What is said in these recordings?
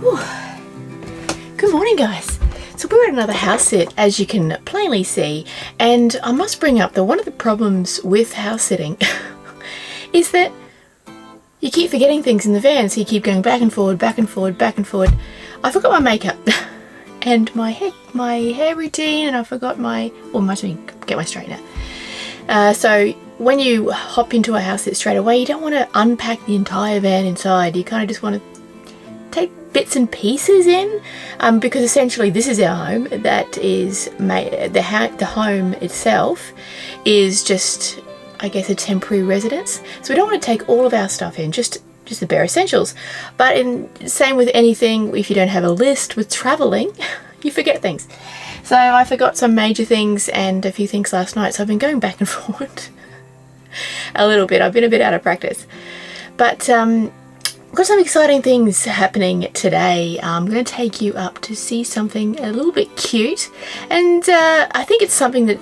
Whew. Good morning, guys. So we're at another house sit, as you can plainly see, and I must bring up that one of the problems with house sitting is that you keep forgetting things in the van, so you keep going back and forward, back and forward, back and forward. I forgot my makeup and my hair routine, and I forgot my, well, must get my straightener. So when you hop into a house sit straight away, you don't want to unpack the entire van inside. You kind of just want to take bits and pieces in, because essentially this is our home. That is the home itself is just, I guess, a temporary residence. So we don't want to take all of our stuff in, just the bare essentials. But same with anything, if you don't have a list with traveling, you forget things. So I forgot some major things and a few things last night, so I've been going back and forward a little bit. I've been a bit out of practice. But I've got some exciting things happening today. I'm going to take you up to see something a little bit cute, and I think it's something that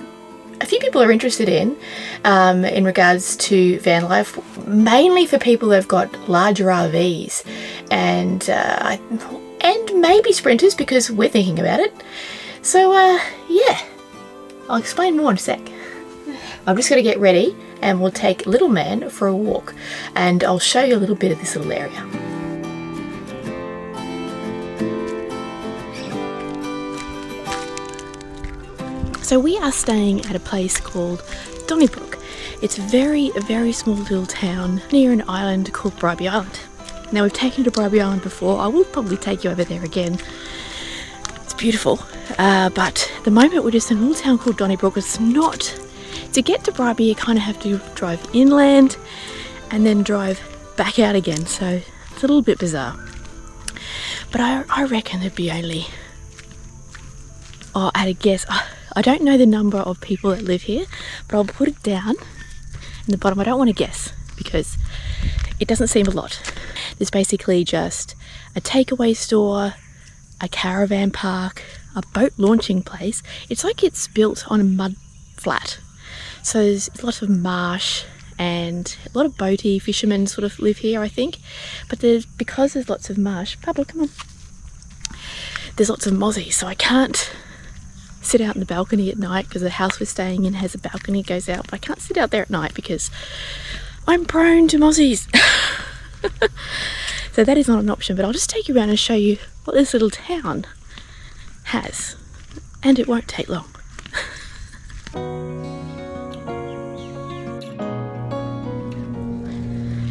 a few people are interested in regards to van life, mainly for people who've got larger RVs and maybe sprinters, because we're thinking about it. So yeah, I'll explain more in a sec. I'm just going to get ready and we'll take little man for a walk, and I'll show you a little bit of this little area. So we are staying at a place called Donnybrook. It's a very, very small little town near an island called Bribie Island. Now, we've taken you to Bribie Island before. I will probably take you over there again. It's beautiful, but at the moment we're just in a little town called Donnybrook. It's not... To get to Bribie, you kind of have to drive inland and then drive back out again, so it's a little bit bizarre. But I reckon there'd be only, at a guess, I don't know the number of people that live here, but I'll put it down in the bottom. I don't want to guess because it doesn't seem a lot. There's basically just a takeaway store, a caravan park, a boat launching place. It's like it's built on a mud flat. So there's lots of marsh and a lot of boaty fishermen sort of live here, I think. But because there's lots of marsh, Pablo, come on. There's lots of mozzies, so I can't sit out in the balcony at night because the house we're staying in has a balcony that goes out. But I can't sit out there at night because I'm prone to mozzies. So that is not an option, but I'll just take you around and show you what this little town has. And it won't take long.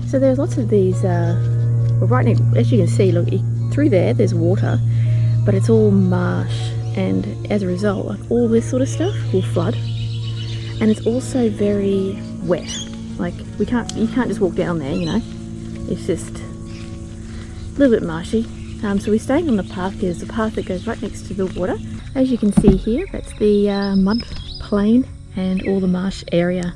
So there's lots of these, right now, as you can see, look, through there's water, but it's all marsh, and as a result, like, all this sort of stuff will flood, and it's also very wet. Like, you can't just walk down there, you know, it's just a little bit marshy. So we're staying on the path. Here's the path that goes right next to the water. As you can see here, that's the mud plain and all the marsh area.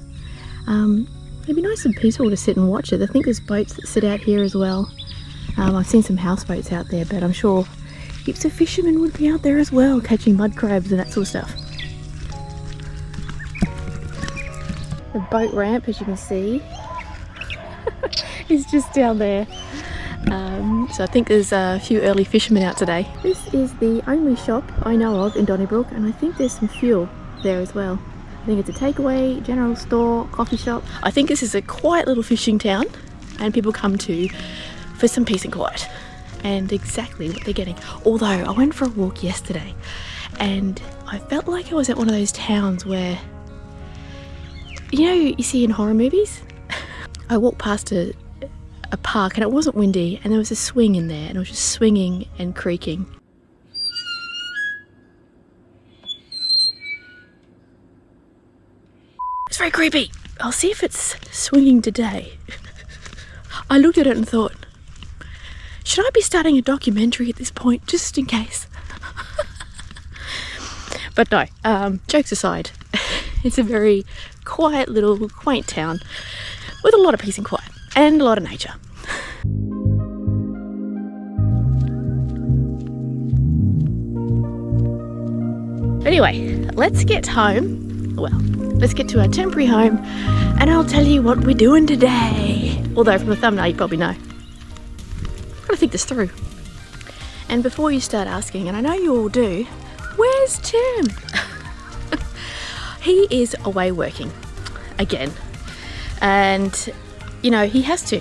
It'd be nice and peaceful to sit and watch it. I think there's boats that sit out here as well. I've seen some houseboats out there, but I'm sure heaps of fishermen would be out there as well, catching mud crabs and that sort of stuff. The boat ramp, as you can see, is just down there. So I think there's a few early fishermen out today. This is the only shop I know of in Donnybrook, and I think there's some fuel there as well. I think it's a takeaway, general store, coffee shop. I think this is a quiet little fishing town, and people come to for some peace and quiet, and exactly what they're getting. Although I went for a walk yesterday and I felt like I was at one of those towns where, you know, you see in horror movies. I walked past a park and it wasn't windy, and there was a swing in there, and it was just swinging and creaking. It's very creepy. I'll see if it's swinging today. I looked at it and thought, should I be starting a documentary at this point, just in case? But no, jokes aside, it's a very quiet little quaint town with a lot of peace and quiet and a lot of nature. Anyway, let's get home. Well, let's get to our temporary home and I'll tell you what we're doing today. Although from the thumbnail you probably know. I've got to think this through. And before you start asking, and I know you all do, where's Tim? He is away working again. And, you know, he has to.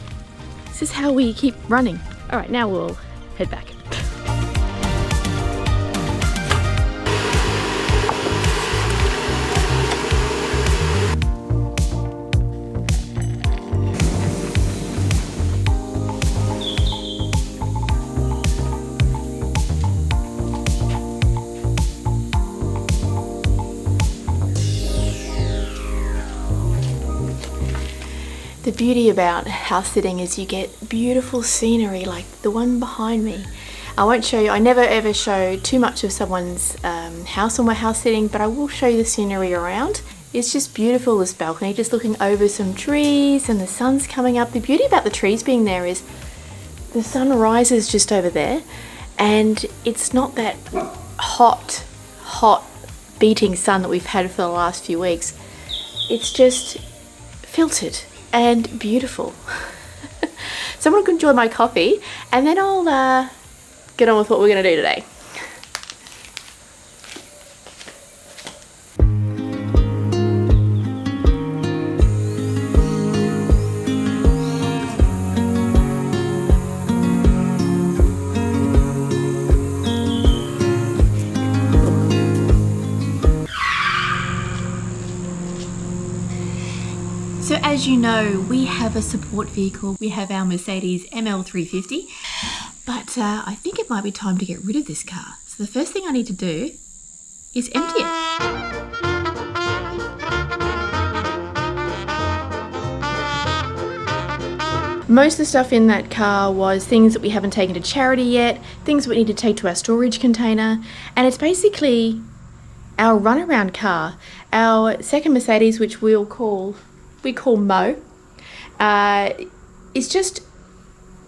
This is how we keep running. All right, now we'll head back. The beauty about house sitting is you get beautiful scenery like the one behind me. I won't show you, I never ever show too much of someone's house on my house sitting, but I will show you the scenery around. It's just beautiful, this balcony, just looking over some trees and the sun's coming up. The beauty about the trees being there is the sun rises just over there and it's not that hot beating sun that we've had for the last few weeks. It's just filtered and beautiful. So I'm going to enjoy my coffee and then I'll get on with what we're going to do today. So as you know, we have a support vehicle. We have our Mercedes ML350, but I think it might be time to get rid of this car. So the first thing I need to do is empty it. Most of the stuff in that car was things that we haven't taken to charity yet, things we need to take to our storage container, and it's basically our runaround car. Our second Mercedes, which we call Mo, it's just,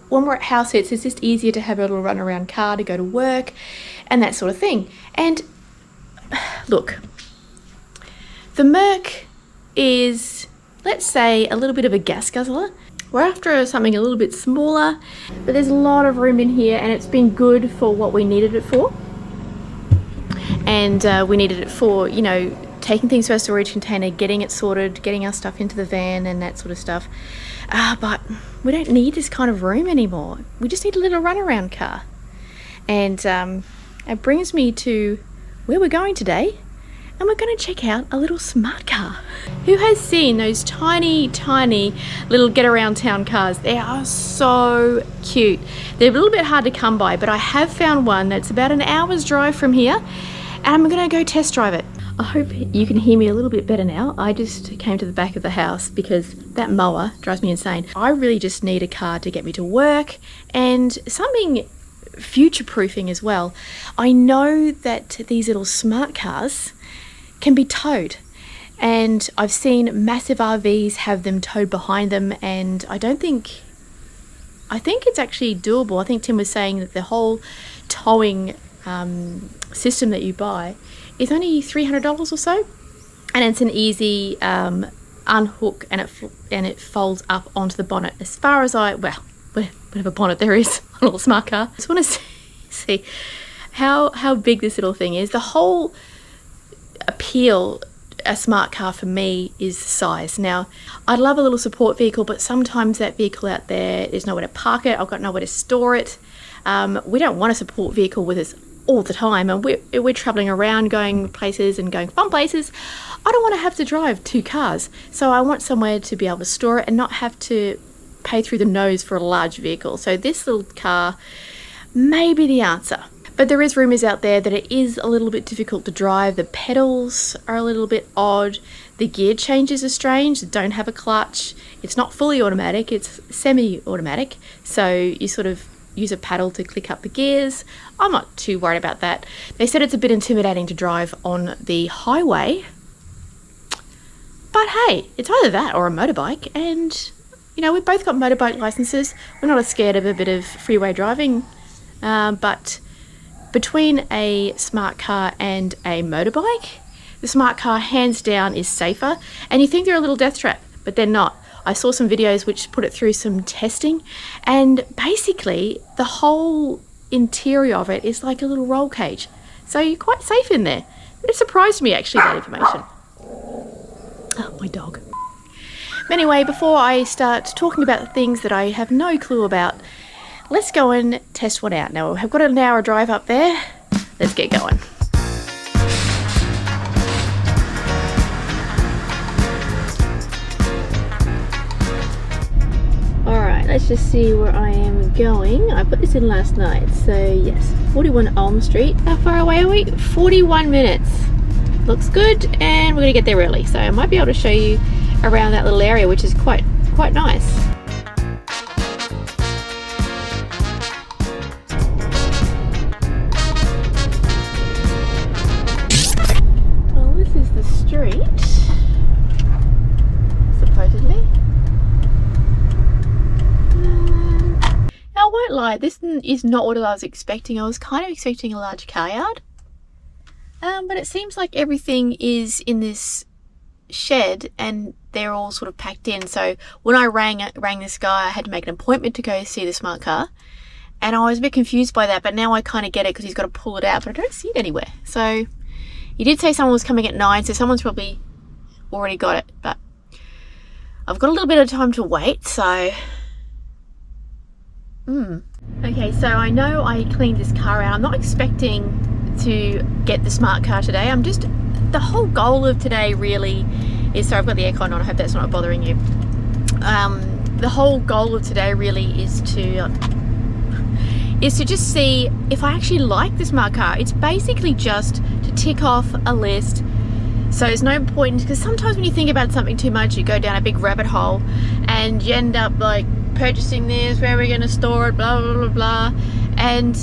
when we're at house sits, it's just easier to have a little run around car to go to work and that sort of thing. And look, the Merc is, let's say, a little bit of a gas guzzler. We're after something a little bit smaller, but there's a lot of room in here and it's been good for what we needed it for. And we needed it for, you know, taking things to our storage container, getting it sorted, getting our stuff into the van and that sort of stuff. But we don't need this kind of room anymore. We just need a little runaround car. And it brings me to where we're going today. And we're going to check out a little smart car. Who has seen those tiny, tiny little get around town cars? They are so cute. They're a little bit hard to come by, but I have found one that's about an hour's drive from here. And I'm going to go test drive it. I hope you can hear me a little bit better now. I just came to the back of the house because that mower drives me insane. I really just need a car to get me to work and something future-proofing as well. I know that these little smart cars can be towed, and I've seen massive RVs have them towed behind them, and I think it's actually doable. I think Tim was saying that the whole towing system that you buy is only $300 or so, and it's an easy unhook and it folds up onto the bonnet. As far as whatever bonnet there is on a little smart car, I just want to see how big this little thing is. The whole appeal a smart car for me is the size. Now, I'd love a little support vehicle, but sometimes that vehicle out there's nowhere to park it. I've got nowhere to store it. We don't want a support vehicle with us all the time, and we're traveling around, going places and going fun places. I don't want to have to drive two cars, so I want somewhere to be able to store it and not have to pay through the nose for a large vehicle. So this little car may be the answer. But there is rumours out there that it is a little bit difficult to drive. The pedals are a little bit odd. The gear changes are strange. They don't have a clutch. It's not fully automatic, it's semi-automatic. So you sort of use a paddle to click up the gears. I'm not too worried about that. They said it's a bit intimidating to drive on the highway. But hey, it's either that or a motorbike. And, you know, we've both got motorbike licenses. We're not as scared of a bit of freeway driving. But between a smart car and a motorbike, the smart car hands down is safer. And you think they're a little death trap, but they're not. I saw some videos which put it through some testing, and basically the whole interior of it is like a little roll cage. So you're quite safe in there. It surprised me actually, that information. Oh, my dog. Anyway, before I start talking about things that I have no clue about, let's go and test one out. Now, I've got an hour drive up there. Let's get going. Alright, let's just see where I am going. I put this in last night, so yes, 41 Elm Street. How far away are we? 41 minutes. Looks good, and we're going to get there early, so I might be able to show you around that little area, which is quite nice. Well, this is the street, supposedly. Now, I won't lie, this is not what I was expecting. I was kind of expecting a large car yard, but it seems like everything is in this shed and they're all sort of packed in. So when I rang this guy, I had to make an appointment to go see the smart car, and I was a bit confused by that, but now I kind of get it because he's got to pull it out, but I don't see it anywhere. So he did say someone was coming at 9, so someone's probably already got it, but I've got a little bit of time to wait. So okay, so I know I cleaned this car out. I'm not expecting to get the smart car today. The whole goal of today really is, sorry, I've got the aircon on, I hope that's not bothering you. The whole goal of today really is to just see if I actually like the smart car. It's basically just to tick off a list. So there's no point, because sometimes when you think about something too much, you go down a big rabbit hole and you end up like purchasing this, where are we going to store it, blah blah blah blah, and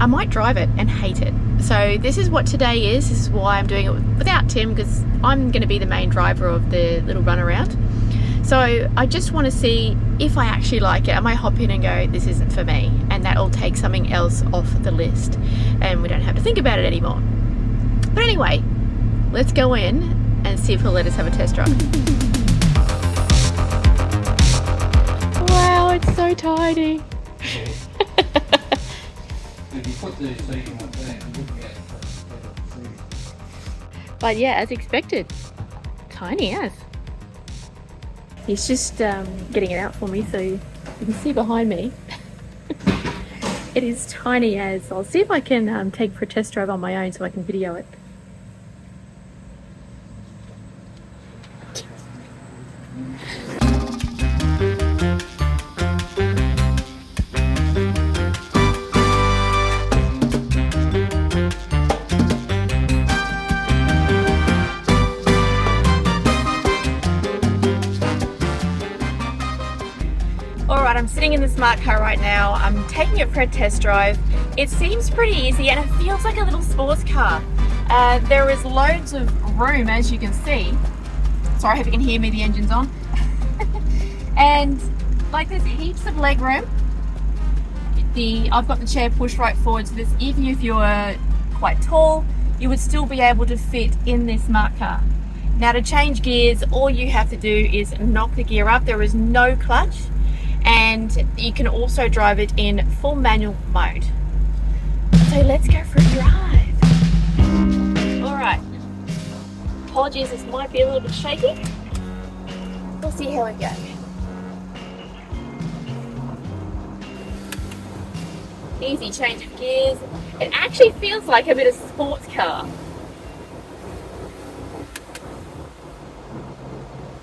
I might drive it and hate it. So this is what today is. This is why I'm doing it without Tim, because I'm going to be the main driver of the little runaround. So I just want to see if I actually like it. I might hop in and go, this isn't for me, and that'll take something else off the list and we don't have to think about it anymore. But anyway, let's go in and see if he'll let us have a test drive. Wow, it's so tiny. But yeah, as expected, tiny as. He's just getting it out for me, so you can see behind me. It is tiny as. I'll see if I can take for a test drive on my own so I can video it. I'm sitting in the smart car right now. I'm taking it for a test drive. It seems pretty easy and it feels like a little sports car. There is loads of room, as you can see. Sorry, I hope you can hear me, the engine's on. And like there's heaps of leg room. I've got the chair pushed right forward, so this, even if you were quite tall, you would still be able to fit in this smart car. Now to change gears, all you have to do is knock the gear up. There is no clutch. And you can also drive it in full manual mode. So let's go for a drive. Alright. Apologies, this might be a little bit shaky. We'll see how it goes. Easy change of gears. It actually feels like a bit of sports car.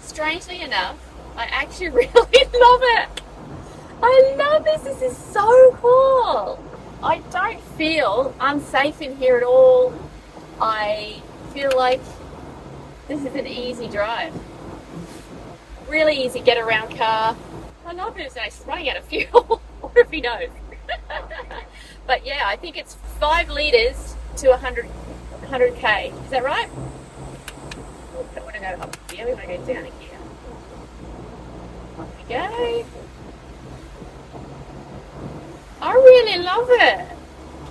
Strangely enough, I actually really love it. I love this. This is so cool. I don't feel unsafe in here at all. I feel like this is an easy drive. Really easy get around car. I love it. It's running out of fuel. Or if he knows. But yeah, I think it's 5 litres to 100k. Is that right? We don't want to go up here. We want to go down here. Off we go. I really love it.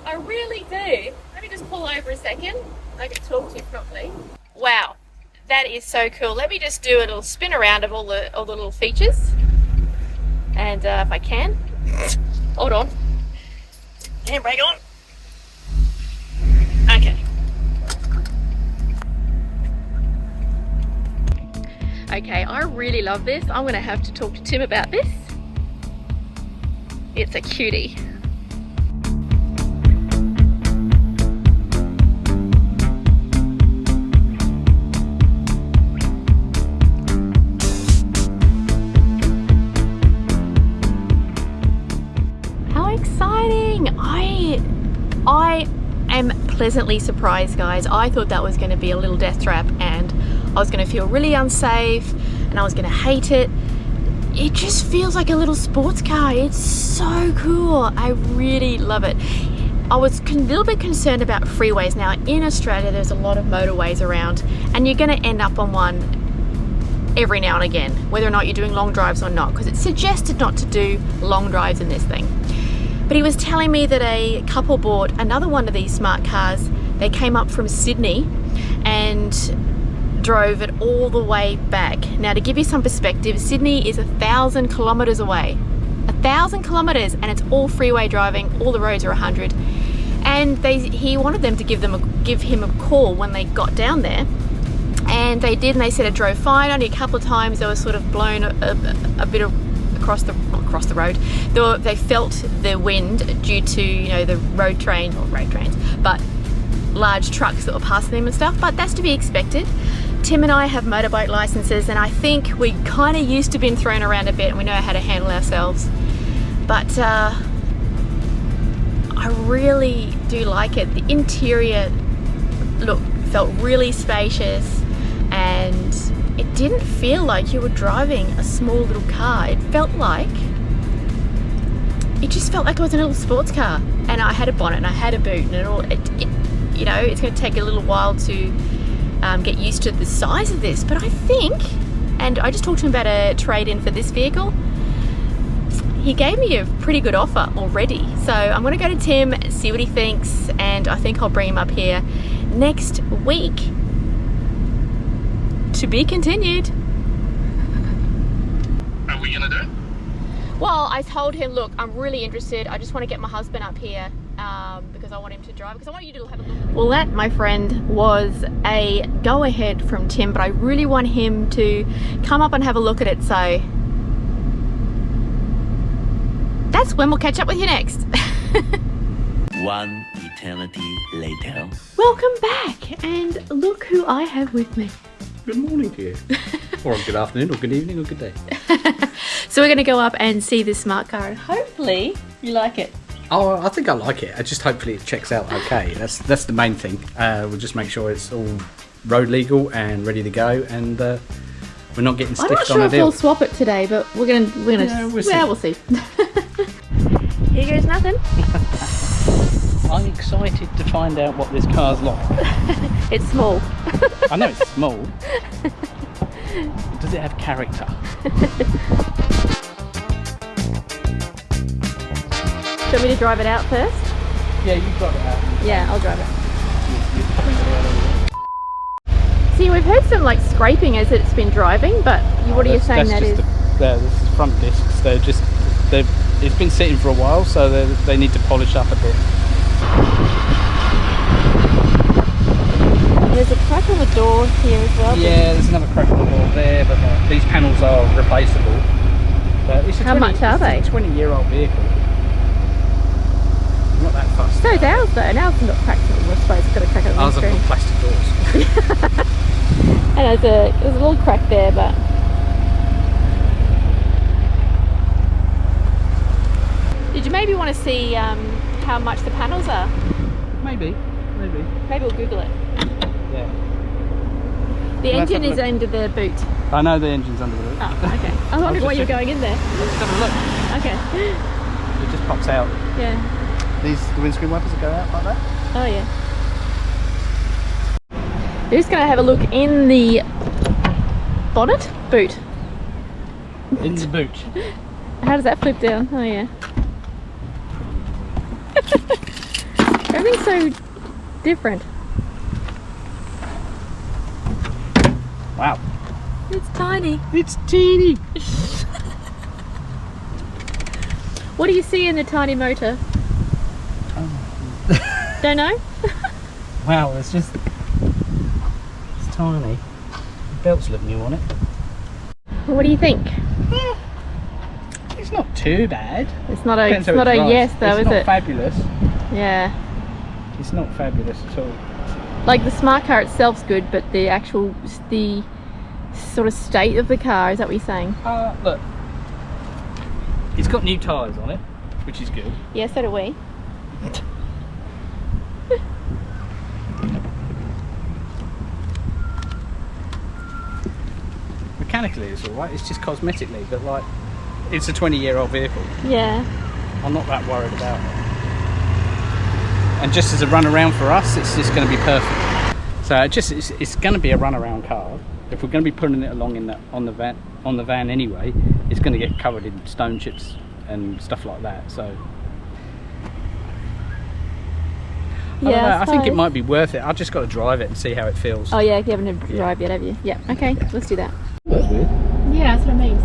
I really do. Let me just pull over a second. I can talk to you properly. Wow, that is so cool. Let me just do a little spin around of all the little features. And if I can, hold on. Handbrake on. Okay. Okay, I really love this. I'm gonna have to talk to Tim about this. It's a cutie. How exciting! I am pleasantly surprised, guys. I thought that was going to be a little death trap and I was going to feel really unsafe and I was going to hate it. It just feels like a little sports car. It's so cool. I really love it. I was a little bit concerned about freeways. Now in Australia there's a lot of motorways around and you're going to end up on one every now and again, whether or not you're doing long drives or not, because it's suggested not to do long drives in this thing. But he was telling me that a couple bought another one of these smart cars. They came up from Sydney and drove it all the way back. Now to give you some perspective, Sydney is 1,000 kilometers away. 1,000 kilometers, and it's all freeway driving, all the roads are 100. And he wanted them to give him a call when they got down there. And they did, and they said it drove fine. Only a couple of times they were sort of blown a bit of across the road. They felt the wind due to, you know, the road trains, but large trucks that were passing them and stuff, but that's to be expected. Tim and I have motorbike licenses and I think we kind of used to being thrown around a bit and we know how to handle ourselves. But I really do like it. The interior felt really spacious and it didn't feel like you were driving a small little car. It just felt like it was a little sports car. And I had a bonnet and I had a boot and you know, it's going to take a little while to get used to the size of this. But I think, and I just talked to him about a trade-in for this vehicle, he gave me a pretty good offer already. So I'm going to go to Tim and see what he thinks, and I think I'll bring him up here next week. To be continued. Are we gonna do it? Well, I told him, look, I'm really interested. I just want to get my husband up here because I want him to drive, because I want you to have a look. Well, that, my friend, was a go-ahead from Tim, but I really want him to come up and have a look at it. So that's when we'll catch up with you next. One eternity later. Welcome back, and look who I have with me. Good morning to you. Or good afternoon, or good evening, or good day. So we're going to go up and see this smart car, and hopefully you like it. Oh, I think I like it. Hopefully it checks out okay. That's the main thing. We'll just make sure it's all road legal and ready to go, and we're not getting stiffed on a deal. I'm not sure if we'll swap it today, but we're gonna we'll see. Here goes nothing. I'm excited to find out what this car's like. It's small. I know it's small. Does it have character? Do you want me to drive it out first? Yeah, you drive it out. Yeah, I'll drive it. See, we've heard some like scraping as it's been driving, but what are you saying that is? This is front discs. It's been sitting for a while, so they need to polish up a bit. There's a crack on the door here as well. Yeah, there's another crack on the wall there, but these panels are replaceable. How much are they? It's a 20-year-old vehicle. Not that fast. So is ours though, and ours not cracked. I suppose it's got a crack on the Ours windscreen. have got plastic doors. And there's a little crack there, but did you maybe want to see how much the panels are? Maybe. Maybe we'll Google it. Yeah. The engine is under the boot. I know the engine's under the boot. Oh, okay. I wondered why you were going in there. Let's have a look. Okay. It just pops out. Yeah. The windscreen wipers that go out like that? Oh yeah. We're just going to have a look in the bonnet? Boot. In the boot. How does that flip down? Oh yeah. Everything's so different. Wow. It's tiny. It's teeny. What do you see in the tiny motor? Don't know? Wow, it's tiny. The belts look new on it. What do you think? It's not too bad. It's not a, Depends it's how not a drives. yes though, it's is not it? Fabulous. Yeah. It's not fabulous at all. Like the smart car itself's good, but the sort of state of the car, is that what you're saying? Look. It's got new tyres on it, which is good. Yeah, so do we. Mechanically it's alright, it's just cosmetically, but like, it's a 20-year-old vehicle. Yeah. I'm not that worried about it. And just as a run around for us, it's just going to be perfect. So it's going to be a run around car. If we're going to be putting it along in on the van anyway, it's going to get covered in stone chips and stuff like that. So Yeah, I think it might be worth it. I've just got to drive it and see how it feels. Oh yeah, you haven't drive yet, have you? Yeah. Okay, let's do that. That's weird. Yeah, that's what I mean.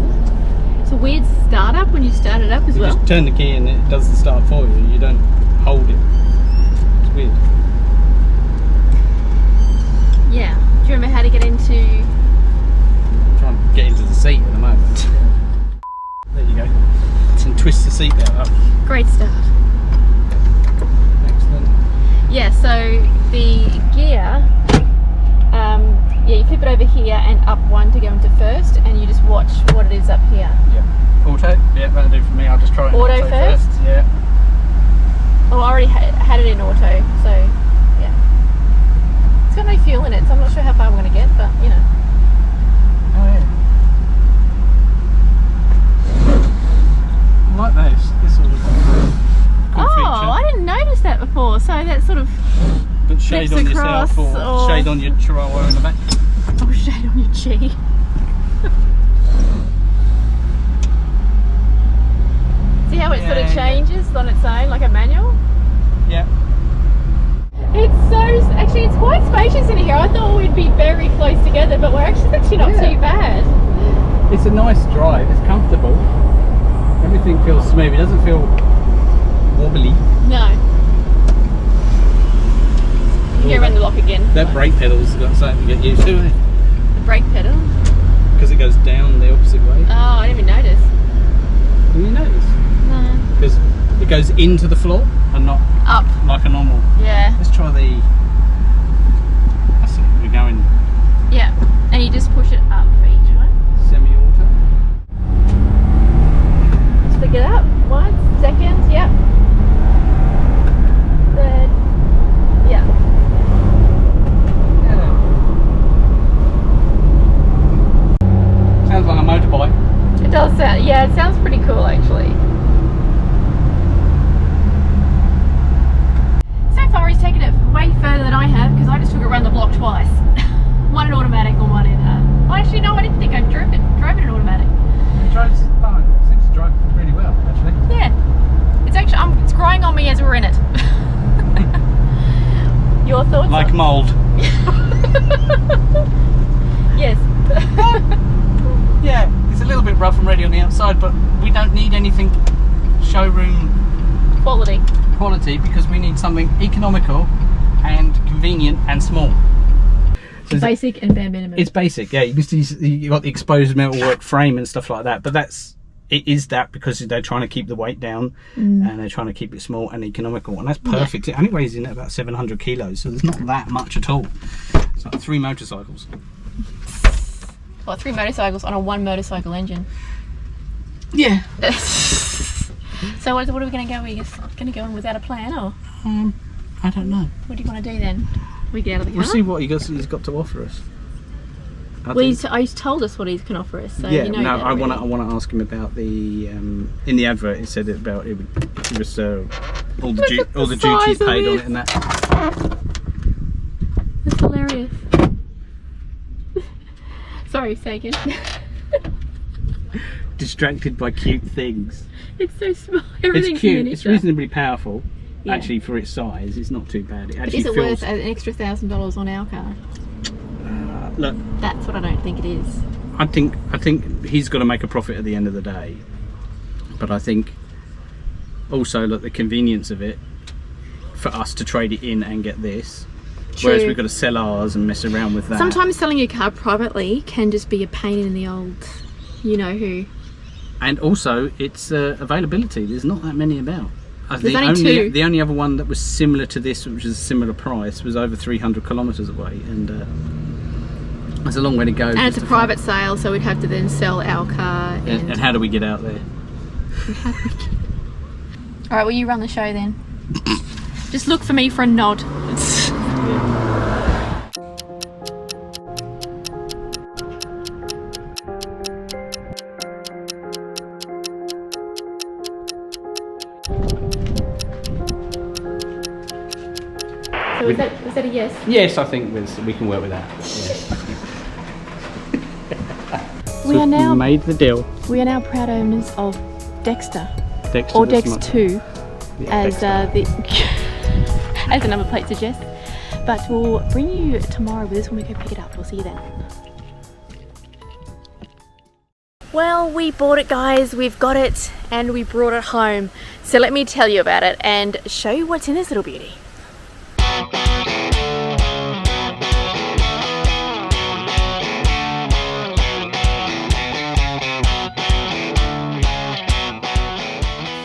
It's a weird startup when you start it up as well. You just turn the key and it does the start for you. You don't hold it. It's weird. Yeah. Do you remember how to get into... I'm trying to get into the seat at the moment. There you go. And twist the seat belt up. Great start. Excellent. Yeah, so the gear, yeah, you flip it over here and up one to go into first, and you just watch what it is up here. Yeah. Auto? Yeah, that'll do for me. I'll just try it. Auto first? Yeah. Oh, I already had it in auto, so yeah. It's got no fuel in it, so I'm not sure how far we're going to get, but you know. Oh yeah. I like those. This sort of cool feature. I didn't notice that before, so that sort of But shade flips on yourself across, or shade on your Chihuahua in the back. oh, shade on your cheek. See how it sort of changes on its own, like a manual? Yeah. Actually it's quite spacious in here. I thought we'd be very close together, but we're actually not too bad. It's a nice drive, it's comfortable. Everything feels smooth, it doesn't feel wobbly. No. You can go around the block again. That brake pedal's got something to get used to, eh? The brake pedal? Because it goes down the opposite way. Oh, I didn't even notice. Did you notice? No. Because it goes into the floor and not Up. like a normal. Yeah. Let's try the... That's it, we're going Yeah. And you just push it up for each one. semi-auto. Just pick it up. 1 second, yep. Third. Yeah. Sounds like a motorbike. It does sound, yeah, it sounds pretty cool actually. So far he's taken it way further than I have, because I just took it around the block twice. One in automatic and one in, well actually no, I didn't think I drove it in automatic. It drives fine. It seems to drive really well, actually. Yeah. It's actually, it's growing on me as we're in it. Your thoughts? Like mould. Yes. Yeah, it's a little bit rough and ready on the outside, but we don't need anything showroom Quality. because we need something economical and convenient and small. So Basic and bare minimum. it's basic, yeah. You got the exposed metalwork frame and stuff like that, but it is that because they're trying to keep the weight down and they're trying to keep it small and economical, and that's perfect. It only weighs in at about 700 kilos, so there's not that much at all. It's like 3 motorcycles. Well, 3 motorcycles on a 1 motorcycle engine. Yeah. So what are we going to go? Are we just going to go in without a plan, or I don't know. what do you want to do then? We get out of the car. We'll see what he's got to offer us. Well, he's told us what he can offer us. So yeah, you know no, that I already. want to ask him about the in the advert. It said about it was all the duties paid on it and that. That's hilarious. Sorry, say again. Distracted by cute things. It's so small. Everything's It's cute. miniature. It's reasonably powerful. Yeah. Actually, for its size, it's not too bad. It But actually is it feels. worth an extra $1,000 on our car? Look, That's what I don't think it is. I think he's got to make a profit at the end of the day, but I think also look, the convenience of it for us to trade it in and get this. True. Whereas we've got to sell ours and mess around with that. Sometimes selling your car privately can just be a pain in the old, you know who. And also, it's availability. There's not that many about. There's only two. The only other one that was similar to this, which is a similar price, was over 300 kilometres away, and there's a long way to go. And it's a private sale, so we'd have to then sell our car. And how do we get out there? All right, well, you run the show then. Just look for me for a nod. So is that a yes? Yes, I think we can work with that. Yeah. We are now made the deal. We are now proud owners of Dexter, Dexter or Dex2, as Dexter. as the number plate suggests. But we'll bring you tomorrow with this when we go pick it up. We'll see you then. Well, we bought it, guys. We've got it, and we brought it home. So let me tell you about it and show you what's in this little beauty.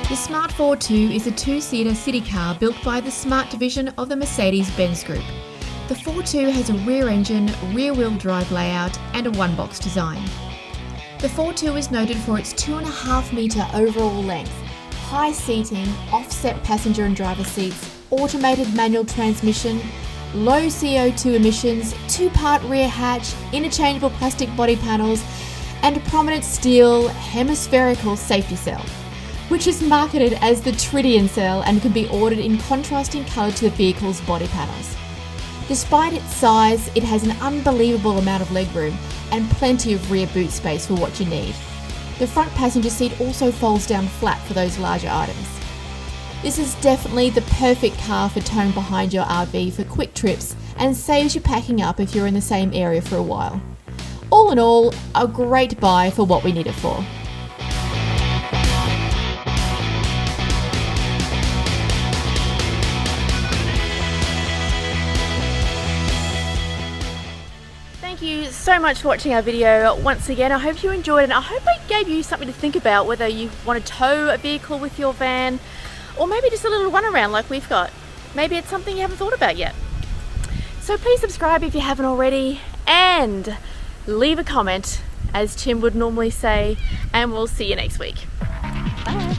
The Smart 4.2 is a two-seater city car built by the Smart division of the Mercedes-Benz Group. The 4.2 has a rear engine, rear-wheel drive layout and a one-box design. The 4.2 is noted for its 2.5 metre overall length, high seating, offset passenger and driver seats, automated manual transmission, low CO2 emissions, two-part rear hatch, interchangeable plastic body panels and a prominent steel hemispherical safety cell, which is marketed as the Tritium cell and can be ordered in contrasting colour to the vehicle's body panels. Despite its size, it has an unbelievable amount of legroom and plenty of rear boot space for what you need. The front passenger seat also folds down flat for those larger items. This is definitely the perfect car for towing behind your RV for quick trips and saves you packing up if you're in the same area for a while. All in all, a great buy for what we need it for. Thank you so much for watching our video once again. I hope you enjoyed it, and I hope I gave you something to think about, whether you want to tow a vehicle with your van or maybe just a little run around like we've got. Maybe it's something you haven't thought about yet. So please subscribe if you haven't already and leave a comment, as Tim would normally say, and we'll see you next week. Bye.